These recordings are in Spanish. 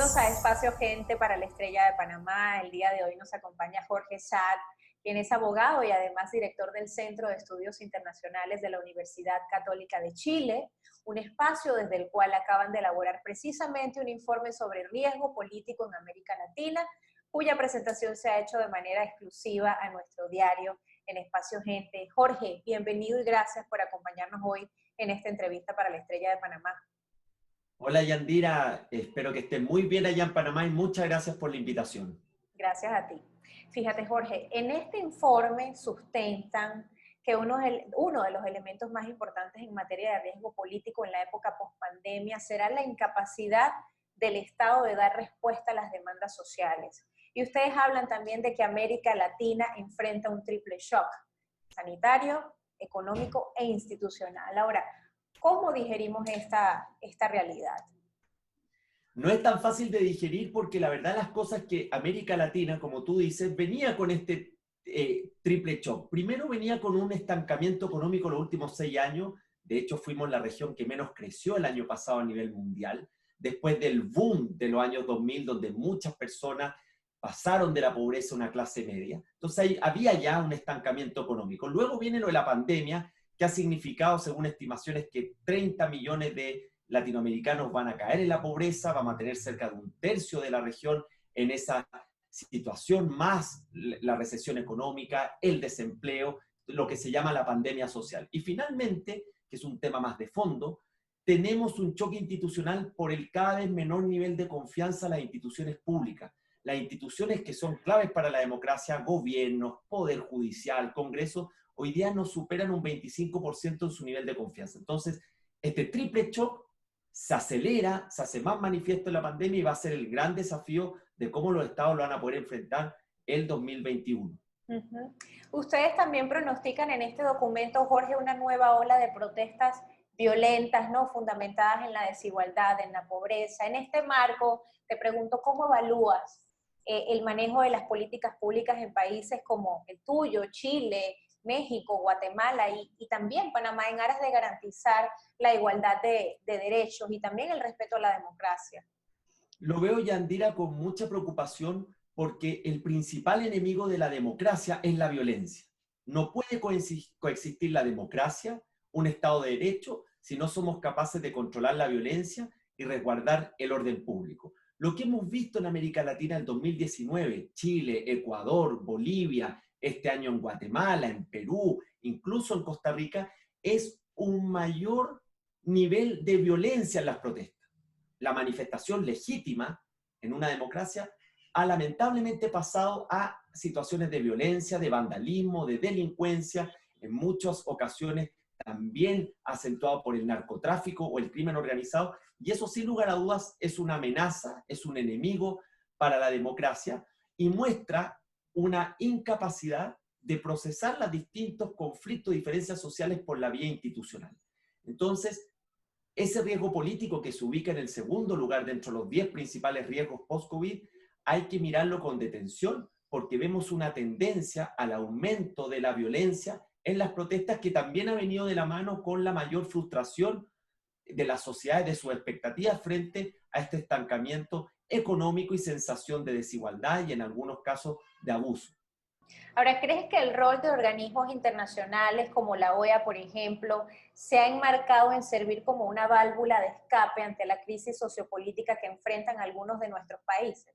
Bienvenidos a Espacio Gente para la Estrella de Panamá. El día de hoy nos acompaña Jorge Saad, quien es abogado y además director del Centro de Estudios Internacionales de la Universidad Católica de Chile, un espacio desde el cual acaban de elaborar precisamente un informe sobre riesgo político en América Latina, cuya presentación se ha hecho de manera exclusiva a nuestro diario en Espacio Gente. Jorge, bienvenido y gracias por acompañarnos hoy en esta entrevista para la Estrella de Panamá. Hola Yandira, espero que estés muy bien allá en Panamá y muchas gracias por la invitación. Gracias a ti. Fíjate, Jorge, en este informe sustentan que uno de los elementos más importantes en materia de riesgo político en la época pospandemia será la incapacidad del Estado de dar respuesta a las demandas sociales. Y ustedes hablan también de que América Latina enfrenta un triple shock: sanitario, económico e institucional. Ahora, ¿cómo digerimos esta realidad? No es tan fácil de digerir porque la verdad las cosas que América Latina, como tú dices, venía con este triple shock. Primero venía con un estancamiento económico los últimos 6 años. De hecho, fuimos la región que menos creció el año pasado a nivel mundial. Después del boom de los años 2000, donde muchas personas pasaron de la pobreza a una clase media. Entonces ahí había ya un estancamiento económico. Luego viene lo de la pandemia, que ha significado, según estimaciones, que 30 millones de latinoamericanos van a caer en la pobreza, vamos a tener cerca de 1/3 de la región en esa situación, más la recesión económica, el desempleo, lo que se llama la pandemia social. Y finalmente, que es un tema más de fondo, tenemos un choque institucional por el cada vez menor nivel de confianza en las instituciones públicas. Las instituciones que son claves para la democracia, gobiernos, poder judicial, Congreso, hoy día no superan un 25% en su nivel de confianza. Entonces, este triple shock se acelera, se hace más manifiesto en la pandemia y va a ser el gran desafío de cómo los estados lo van a poder enfrentar el 2021. Uh-huh. Ustedes también pronostican en este documento, Jorge, una nueva ola de protestas violentas, ¿no? Fundamentadas en la desigualdad, en la pobreza. En este marco, te pregunto, ¿cómo evalúas el manejo de las políticas públicas en países como el tuyo, Chile, México, Guatemala y también Panamá, en aras de garantizar la igualdad de derechos y también el respeto a la democracia? Lo veo, Yandira, con mucha preocupación porque el principal enemigo de la democracia es la violencia. No puede coexistir la democracia, un Estado de Derecho, si no somos capaces de controlar la violencia y resguardar el orden público. Lo que hemos visto en América Latina en el 2019, Chile, Ecuador, Bolivia, este año en Guatemala, en Perú, incluso en Costa Rica, es un mayor nivel de violencia en las protestas. La manifestación legítima en una democracia ha lamentablemente pasado a situaciones de violencia, de vandalismo, de delincuencia, en muchas ocasiones también acentuado por el narcotráfico o el crimen organizado, y eso sin lugar a dudas es una amenaza, es un enemigo para la democracia y muestra una incapacidad de procesar los distintos conflictos y diferencias sociales por la vía institucional. Entonces, ese riesgo político que se ubica en el segundo lugar dentro de los 10 principales riesgos post-COVID, hay que mirarlo con detención porque vemos una tendencia al aumento de la violencia en las protestas que también ha venido de la mano con la mayor frustración de las sociedades, de sus expectativas frente a este estancamiento económico y sensación de desigualdad y en algunos casos de abuso. Ahora, ¿crees que el rol de organismos internacionales como la OEA, por ejemplo, se ha enmarcado en servir como una válvula de escape ante la crisis sociopolítica que enfrentan algunos de nuestros países?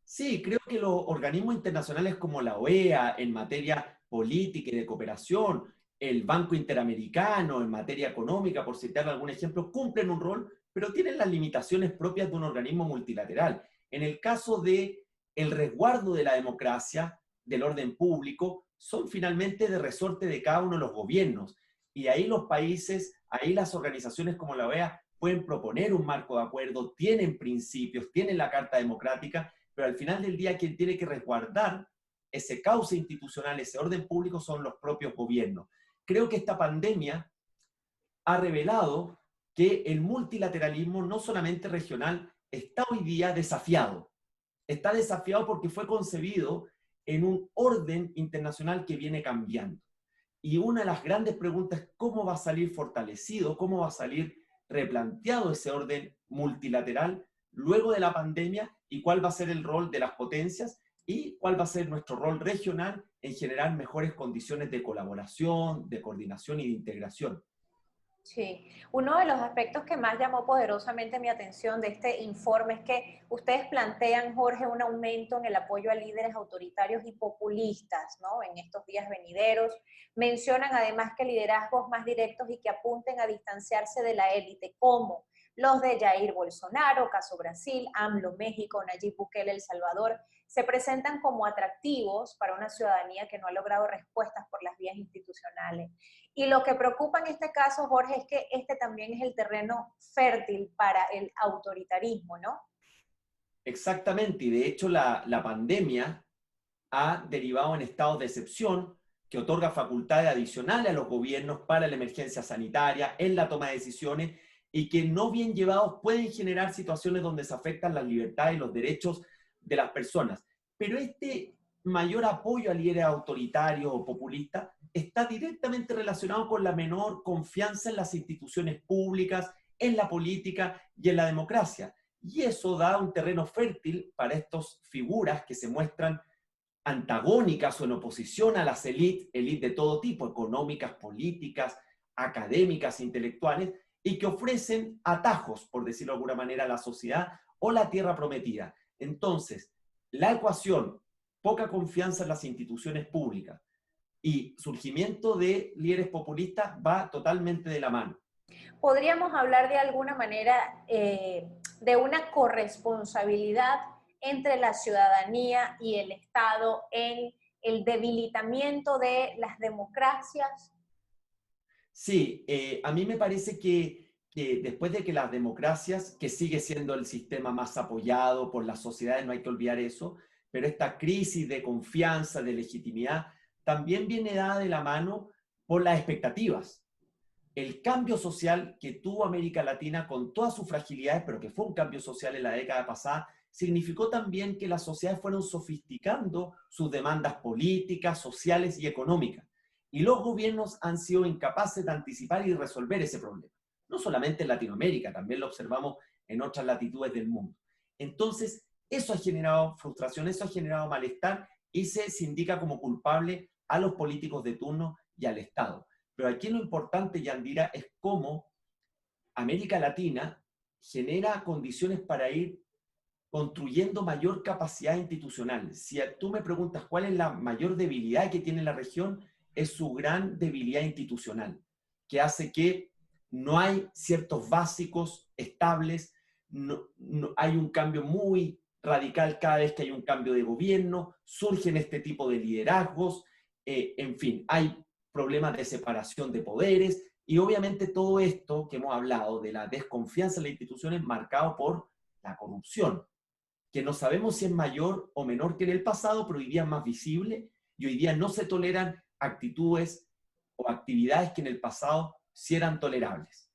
Sí, creo que los organismos internacionales como la OEA en materia política y de cooperación, el Banco Interamericano en materia económica, por citar algún ejemplo, cumplen un rol, pero tienen las limitaciones propias de un organismo multilateral. En el caso de el resguardo de la democracia, del orden público, son finalmente de resorte de cada uno de los gobiernos. Y ahí los países, ahí las organizaciones como la OEA pueden proponer un marco de acuerdo, tienen principios, tienen la Carta Democrática, pero al final del día quien tiene que resguardar ese cauce institucional, ese orden público son los propios gobiernos. Creo que esta pandemia ha revelado que el multilateralismo, no solamente regional, está hoy día desafiado. Está desafiado porque fue concebido en un orden internacional que viene cambiando. Y una de las grandes preguntas es cómo va a salir fortalecido, cómo va a salir replanteado ese orden multilateral luego de la pandemia y cuál va a ser el rol de las potencias y cuál va a ser nuestro rol regional en generar mejores condiciones de colaboración, de coordinación y de integración. Sí, uno de los aspectos que más llamó poderosamente mi atención de este informe es que ustedes plantean, Jorge, un aumento en el apoyo a líderes autoritarios y populistas, ¿no? En estos días venideros. Mencionan además que liderazgos más directos y que apunten a distanciarse de la élite, como los de Jair Bolsonaro, caso Brasil, AMLO México, Nayib Bukele El Salvador, se presentan como atractivos para una ciudadanía que no ha logrado respuestas por las vías institucionales. Y lo que preocupa en este caso, Jorge, es que este también es el terreno fértil para el autoritarismo, ¿no? Exactamente, y de hecho la pandemia ha derivado en estados de excepción que otorga facultades adicionales a los gobiernos para la emergencia sanitaria, en la toma de decisiones, y que no bien llevados pueden generar situaciones donde se afectan las libertades y los derechos de las personas. Pero este mayor apoyo a líderes autoritarios o populistas está directamente relacionado con la menor confianza en las instituciones públicas, en la política y en la democracia. Y eso da un terreno fértil para estas figuras que se muestran antagónicas o en oposición a las élites de todo tipo, económicas, políticas, académicas, intelectuales, y que ofrecen atajos, por decirlo de alguna manera, a la sociedad o la tierra prometida. Entonces, la ecuación, poca confianza en las instituciones públicas y surgimiento de líderes populistas va totalmente de la mano. Podríamos hablar de alguna manera de una corresponsabilidad entre la ciudadanía y el Estado en el debilitamiento de las democracias. Sí, a mí me parece que después de que las democracias, que sigue siendo el sistema más apoyado por las sociedades, no hay que olvidar eso, pero esta crisis de confianza, de legitimidad, también viene dada de la mano por las expectativas. El cambio social que tuvo América Latina con todas sus fragilidades, pero que fue un cambio social en la década pasada, significó también que las sociedades fueron sofisticando sus demandas políticas, sociales y económicas. Y los gobiernos han sido incapaces de anticipar y resolver ese problema. No solamente en Latinoamérica, también lo observamos en otras latitudes del mundo. Entonces, eso ha generado frustración, eso ha generado malestar y se indica como culpable a los políticos de turno y al Estado. Pero aquí lo importante, Yandira, es cómo América Latina genera condiciones para ir construyendo mayor capacidad institucional. Si tú me preguntas cuál es la mayor debilidad que tiene la región, es su gran debilidad institucional, que hace que no hay ciertos básicos estables, hay un cambio muy radical cada vez que hay un cambio de gobierno, surgen este tipo de liderazgos, en fin, hay problemas de separación de poderes y obviamente todo esto que hemos hablado de la desconfianza en las instituciones marcado por la corrupción, que no sabemos si es mayor o menor que en el pasado, pero hoy día es más visible y hoy día no se toleran actitudes o actividades que en el pasado sí eran tolerables.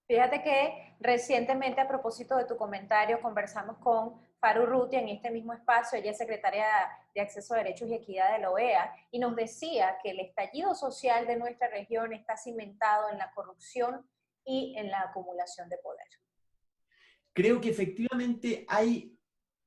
Fíjate que recientemente, a propósito de tu comentario, conversamos con Faru Rutia en este mismo espacio. Ella es secretaria de Acceso a Derechos y Equidad de la OEA y nos decía que el estallido social de nuestra región está cimentado en la corrupción y en la acumulación de poder. Creo que efectivamente hay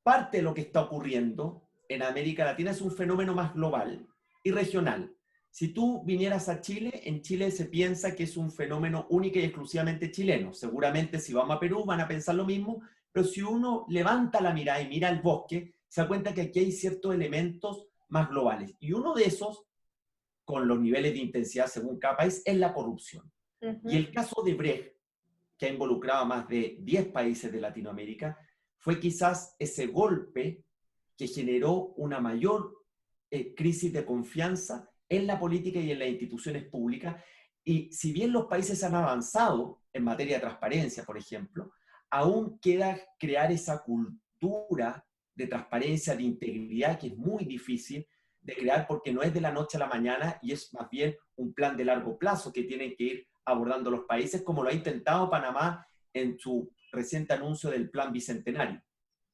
parte de lo que está ocurriendo en América Latina es un fenómeno más global y regional. Si tú vinieras a Chile, en Chile se piensa que es un fenómeno único y exclusivamente chileno. Seguramente si vamos a Perú van a pensar lo mismo, pero si uno levanta la mirada y mira el bosque, se da cuenta que aquí hay ciertos elementos más globales. Y uno de esos, con los niveles de intensidad según cada país, es la corrupción. Y el caso de Brecht, que ha involucrado a más de 10 países de Latinoamérica, fue quizás ese golpe que generó una mayor crisis de confianza en la política y en las instituciones públicas. Y si bien los países han avanzado en materia de transparencia, por ejemplo, aún queda crear esa cultura de transparencia, de integridad, que es muy difícil de crear porque no es de la noche a la mañana y es más bien un plan de largo plazo que tienen que ir abordando los países, como lo ha intentado Panamá en su reciente anuncio del Plan Bicentenario.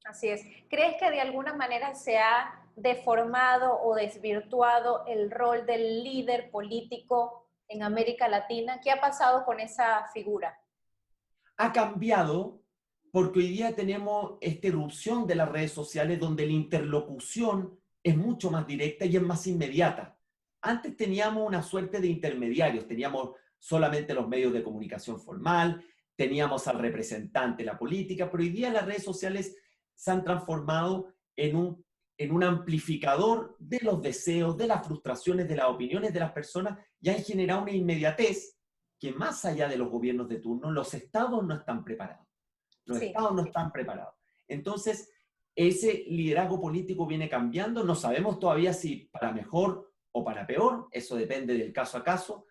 Así es. ¿Crees que de alguna manera se ha deformado o desvirtuado el rol del líder político en América Latina? ¿Qué ha pasado con esa figura? Ha cambiado porque hoy día tenemos esta irrupción de las redes sociales donde la interlocución es mucho más directa y es más inmediata. Antes teníamos una suerte de intermediarios, teníamos solamente los medios de comunicación formal, teníamos al representante de la política, pero hoy día las redes sociales se han transformado en un amplificador de los deseos, de las frustraciones, de las opiniones de las personas y han generado una inmediatez que más allá de los gobiernos de turno, los estados no están preparados. Los Sí, estados no están preparados. Entonces, ese liderazgo político viene cambiando. No sabemos todavía si para mejor o para peor. Eso depende del caso a caso.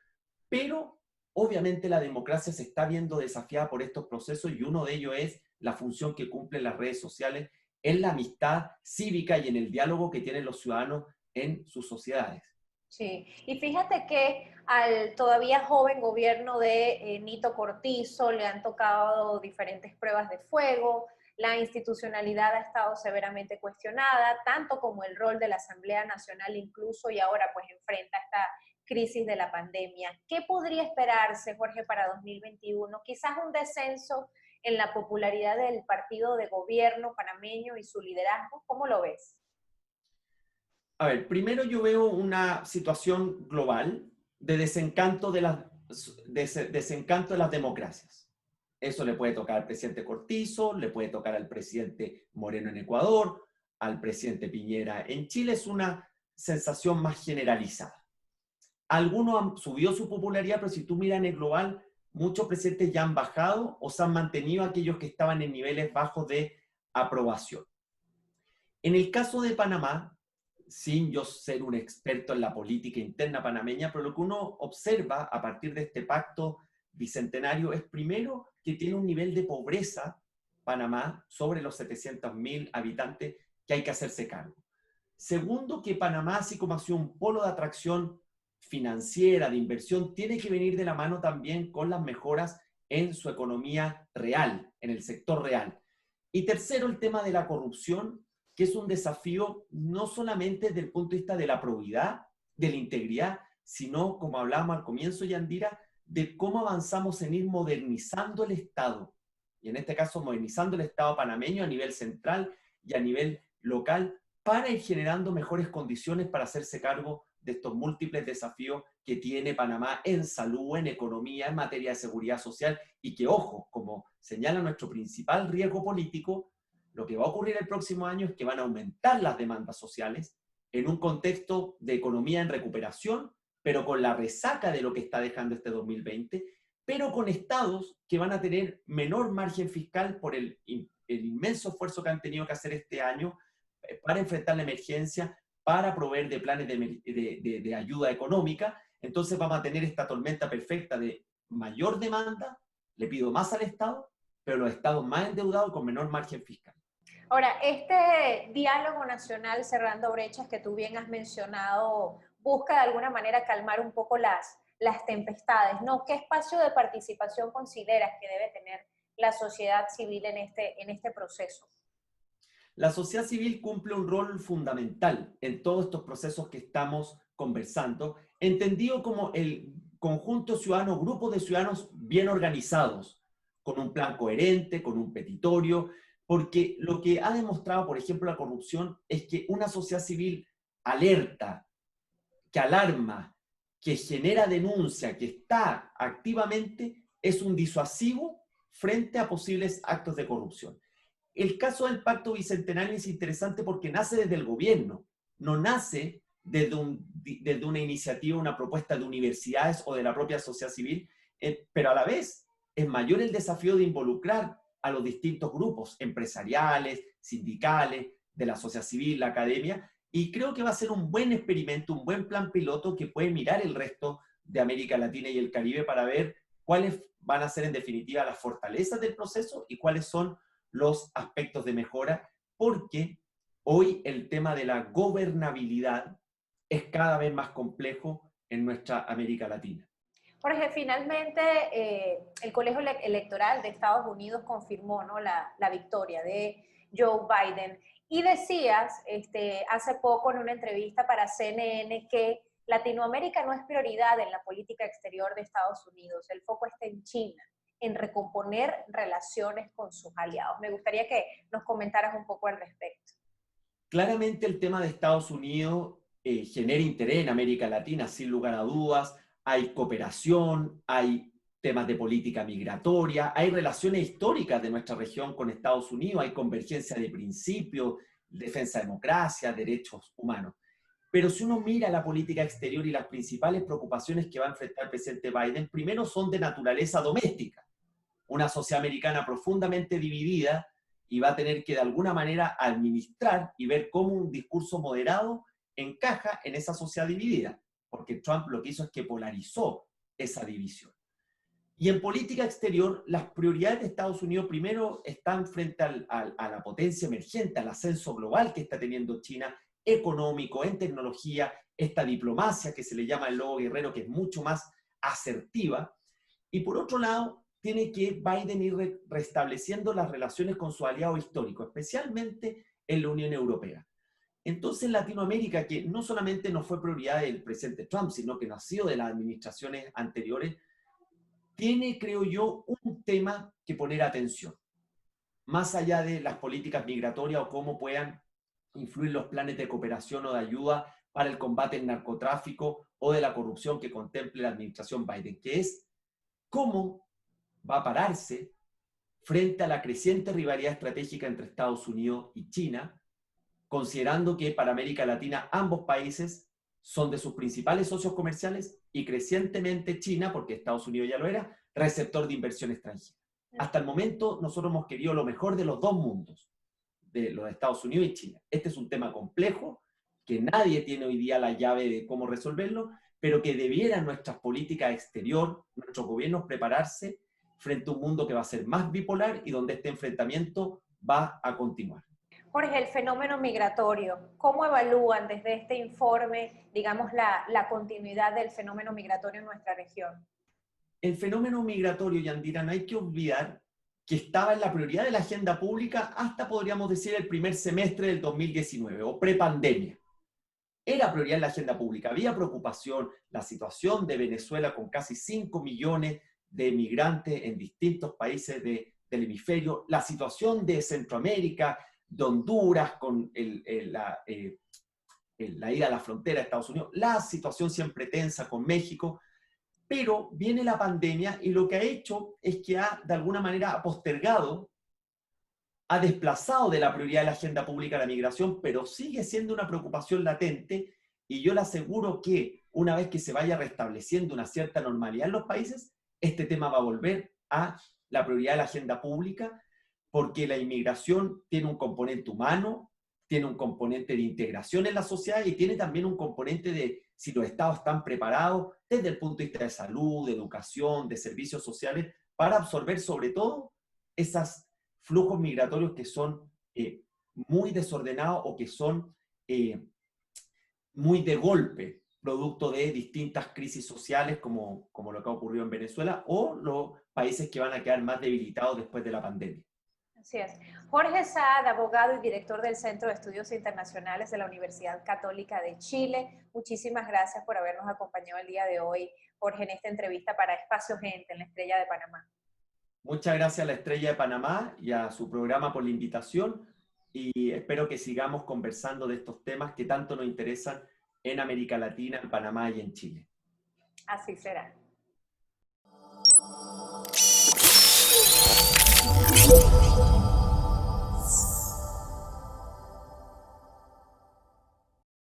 Pero obviamente la democracia se está viendo desafiada por estos procesos y uno de ellos es la función que cumplen las redes sociales en la amistad cívica y en el diálogo que tienen los ciudadanos en sus sociedades. sí. Y fíjate que al todavía joven gobierno de Nito Cortizo le han tocado diferentes pruebas de fuego, la institucionalidad ha estado severamente cuestionada, tanto como el rol de la Asamblea Nacional incluso, y ahora pues enfrenta esta crisis de la pandemia. ¿Qué podría esperarse, Jorge, para 2021? Quizás un descenso en la popularidad del partido de gobierno panameño y su liderazgo. ¿Cómo lo ves? A ver, primero yo veo una situación global de desencanto desencanto de las democracias. Eso le puede tocar al presidente Cortizo, le puede tocar al presidente Moreno en Ecuador, al presidente Piñera en Chile. Es una sensación más generalizada. Algunos han subido su popularidad, pero si tú miras en el global, muchos presidentes ya han bajado o se han mantenido aquellos que estaban en niveles bajos de aprobación. En el caso de Panamá, sin yo ser un experto en la política interna panameña, pero lo que uno observa a partir de este pacto bicentenario es primero que tiene un nivel de pobreza Panamá sobre los 700.000 habitantes que hay que hacerse cargo. Segundo, que Panamá, así como ha sido un polo de atracción financiera, de inversión, tiene que venir de la mano también con las mejoras en su economía real, en el sector real. Y tercero, el tema de la corrupción, que es un desafío no solamente desde el punto de vista de la probidad, de la integridad, sino, como hablábamos al comienzo, Yandira, de cómo avanzamos en ir modernizando el Estado, y en este caso modernizando el Estado panameño a nivel central y a nivel local, para ir generando mejores condiciones para hacerse cargo de estos múltiples desafíos que tiene Panamá en salud, en economía, en materia de seguridad social, y que, ojo, como señala nuestro principal riesgo político, lo que va a ocurrir el próximo año es que van a aumentar las demandas sociales en un contexto de economía en recuperación, pero con la resaca de lo que está dejando este 2020, pero con estados que van a tener menor margen fiscal por el inmenso esfuerzo que han tenido que hacer este año para enfrentar la emergencia, para proveer de planes de ayuda económica. Entonces vamos a tener esta tormenta perfecta de mayor demanda, le pido más al Estado, pero los estados más endeudados con menor margen fiscal. Ahora, este diálogo nacional cerrando brechas que tú bien has mencionado, busca de alguna manera calmar un poco las tempestades, ¿no? ¿Qué espacio de participación consideras que debe tener la sociedad civil en este proceso? La sociedad civil cumple un rol fundamental en todos estos procesos que estamos conversando, entendido como el conjunto ciudadano, grupo de ciudadanos bien organizados, con un plan coherente, con un petitorio, porque lo que ha demostrado, por ejemplo, la corrupción es que una sociedad civil alerta, que alarma, que genera denuncia, que está activamente, es un disuasivo frente a posibles actos de corrupción. El caso del Pacto Bicentenario es interesante porque nace desde el gobierno, no nace desde una iniciativa, una propuesta de universidades o de la propia sociedad civil, pero a la vez es mayor el desafío de involucrar a los distintos grupos empresariales, sindicales, de la sociedad civil, la academia, y creo que va a ser un buen experimento, un buen plan piloto que puede mirar el resto de América Latina y el Caribe para ver cuáles van a ser en definitiva las fortalezas del proceso y cuáles son los aspectos de mejora, porque hoy el tema de la gobernabilidad es cada vez más complejo en nuestra América Latina. Jorge, finalmente el Colegio Electoral de Estados Unidos confirmó, ¿no?, la victoria de Joe Biden. Y decías hace poco en una entrevista para CNN que Latinoamérica no es prioridad en la política exterior de Estados Unidos, el foco está en China. en recomponer relaciones con sus aliados. Me gustaría que nos comentaras un poco al respecto. Claramente el tema de Estados Unidos genera interés en América Latina, sin lugar a dudas. Hay cooperación, hay temas de política migratoria, hay relaciones históricas de nuestra región con Estados Unidos, hay convergencia de principios, defensa de democracia, derechos humanos. Pero si uno mira la política exterior y las principales preocupaciones que va a enfrentar el presidente Biden, primero son de naturaleza doméstica. Una sociedad americana profundamente dividida y va a tener que de alguna manera administrar y ver cómo un discurso moderado encaja en esa sociedad dividida, porque Trump lo que hizo es que polarizó esa división. Y en política exterior, las prioridades de Estados Unidos primero están frente a la potencia emergente, al ascenso global que está teniendo China, económico, en tecnología, esta diplomacia que se le llama el lobo guerrero, que es mucho más asertiva. Y por otro lado, tiene que Biden ir restableciendo las relaciones con su aliado histórico, especialmente en la Unión Europea. Entonces Latinoamérica, que no solamente no fue prioridad del presidente Trump, sino que nació de las administraciones anteriores, tiene, creo yo, un tema que poner atención, más allá de las políticas migratorias o cómo puedan influir los planes de cooperación o de ayuda para el combate al narcotráfico o de la corrupción que contemple la administración Biden, que es cómo va a pararse frente a la creciente rivalidad estratégica entre Estados Unidos y China, considerando que para América Latina ambos países son de sus principales socios comerciales y crecientemente China, porque Estados Unidos ya lo era, receptor de inversión extranjera. Hasta el momento nosotros hemos querido lo mejor de los dos mundos, de los Estados Unidos y China. Este es un tema complejo, que nadie tiene hoy día la llave de cómo resolverlo, pero que debieran nuestras políticas exterior, nuestros gobiernos prepararse frente a un mundo que va a ser más bipolar y donde este enfrentamiento va a continuar. Jorge, el fenómeno migratorio, ¿cómo evalúan desde este informe, digamos, la continuidad del fenómeno migratorio en nuestra región? El fenómeno migratorio, Yandira, no hay que olvidar que estaba en la prioridad de la agenda pública hasta, podríamos decir, el primer semestre del 2019 o prepandemia. Era prioridad en la agenda pública, había preocupación, la situación de Venezuela con casi 5 millones de migrantes en distintos países del hemisferio, la situación de Centroamérica, de Honduras con la ida a la frontera de Estados Unidos, la situación siempre tensa con México, pero viene la pandemia y lo que ha hecho es que de alguna manera ha postergado, ha desplazado de la prioridad de la agenda pública la migración, pero sigue siendo una preocupación latente y yo le aseguro que una vez que se vaya restableciendo una cierta normalidad en los países, este tema va a volver a la prioridad de la agenda pública, porque la inmigración tiene un componente humano, tiene un componente de integración en la sociedad y tiene también un componente de si los estados están preparados desde el punto de vista de salud, de educación, de servicios sociales, para absorber sobre todo esos flujos migratorios que son muy desordenados o que son muy de golpe, producto de distintas crisis sociales como lo que ha ocurrido en Venezuela o los países que van a quedar más debilitados después de la pandemia. Así es. Jorge Saad, abogado y director del Centro de Estudios Internacionales de la Universidad Católica de Chile. Muchísimas gracias por habernos acompañado el día de hoy, Jorge, en esta entrevista para Espacio Gente en la Estrella de Panamá. Muchas gracias a la Estrella de Panamá y a su programa por la invitación y espero que sigamos conversando de estos temas que tanto nos interesan en América Latina, en Panamá y en Chile. Así será.